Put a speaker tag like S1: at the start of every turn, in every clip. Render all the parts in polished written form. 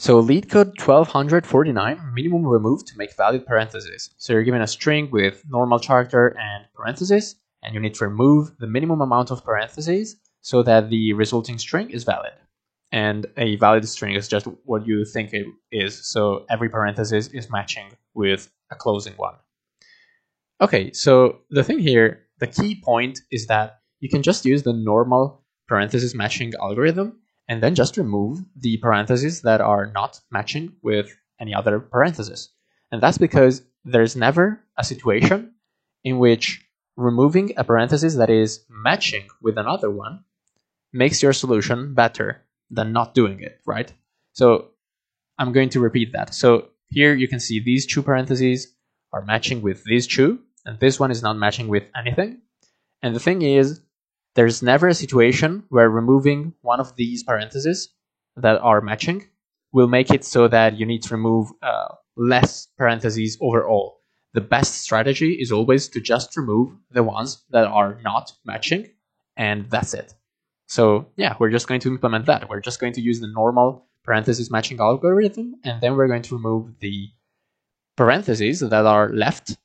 S1: So lead code 1249, minimum remove to make valid parentheses. So you're given a string with normal character and parentheses, and you need to remove the minimum amount of parentheses so that the resulting string is valid. And a valid string is just what you think it is. So every parenthesis is matching with a closing one. Okay, so the thing here, the key point is that you can just use the normal parenthesis matching algorithm and then just remove the parentheses that are not matching with any other parentheses. And that's because there's never a situation in which removing a parenthesis that is matching with another one makes your solution better than not doing it, right? So I'm going to repeat that. So here you can see these two parentheses are matching with these two, and this one is not matching with anything. And the thing is, there's never a situation where removing one of these parentheses that are matching will make it so that you need to remove less parentheses overall. The best strategy is always to just remove the ones that are not matching, and that's it. So yeah, we're just going to implement that. We're just going to use the normal parentheses matching algorithm, and then we're going to remove the parentheses that are left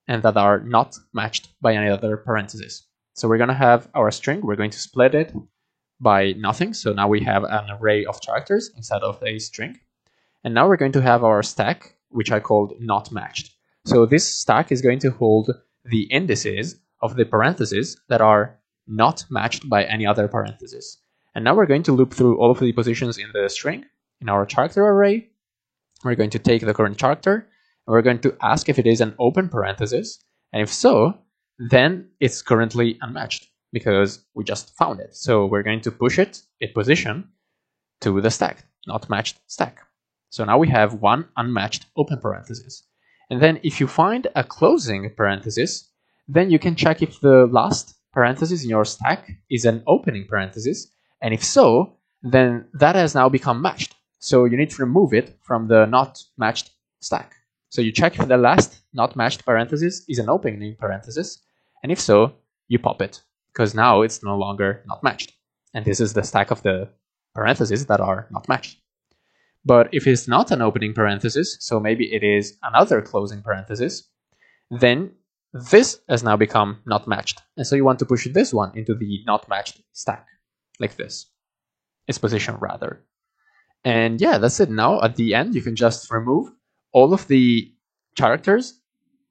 S1: and that are not matched by any other parentheses. So we're going to have our string, we're going to split it by nothing. So now we have an array of characters instead of a string. And now we're going to have our stack, which I called not matched. So this stack is going to hold the indices of the parentheses that are not matched by any other parentheses. And now we're going to loop through all of the positions in the string, in our character array. We're going to take the current character, and we're going to ask if it is an open parenthesis. And if so, then it's currently unmatched because we just found it. So we're going to push it in position to the stack, not matched stack. So now we have one unmatched open parenthesis. And then if you find a closing parenthesis, then you can check if the last parenthesis in your stack is an opening parenthesis. And if so, then that has now become matched. So you need to remove it from the not matched stack. So you check if the last not matched parenthesis is an opening parenthesis. And if so, you pop it, because now it's no longer not matched. And this is the stack of the parentheses that are not matched. But if it's not an opening parenthesis, so maybe it is another closing parenthesis, then this has now become not matched. And so you want to push this one into the not matched stack, like this. Its position, rather. And yeah, that's it. Now, at the end, you can just remove all of the characters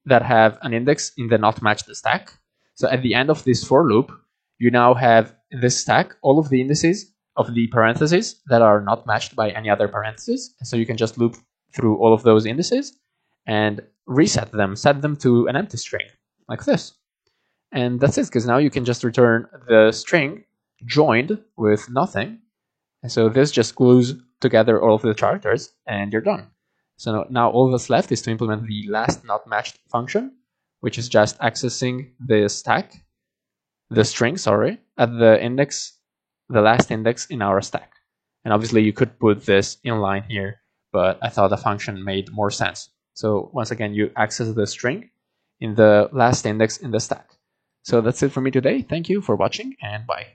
S1: that have an index in the not matched stack. So at the end of this for loop, you now have in this stack all of the indices of the parentheses that are not matched by any other parentheses. So you can just loop through all of those indices and reset them, set them to an empty string, like this. And that's it, because now you can just return the string joined with nothing. And so this just glues together all of the characters, and you're done. So now all that's left is to implement the last not matched function, which is just accessing the stack, the string, sorry, at the index, the last index in our stack. And obviously you could put this in line here, but I thought the function made more sense. So once again, you access the string in the last index in the stack. So that's it for me today. Thank you for watching, and bye.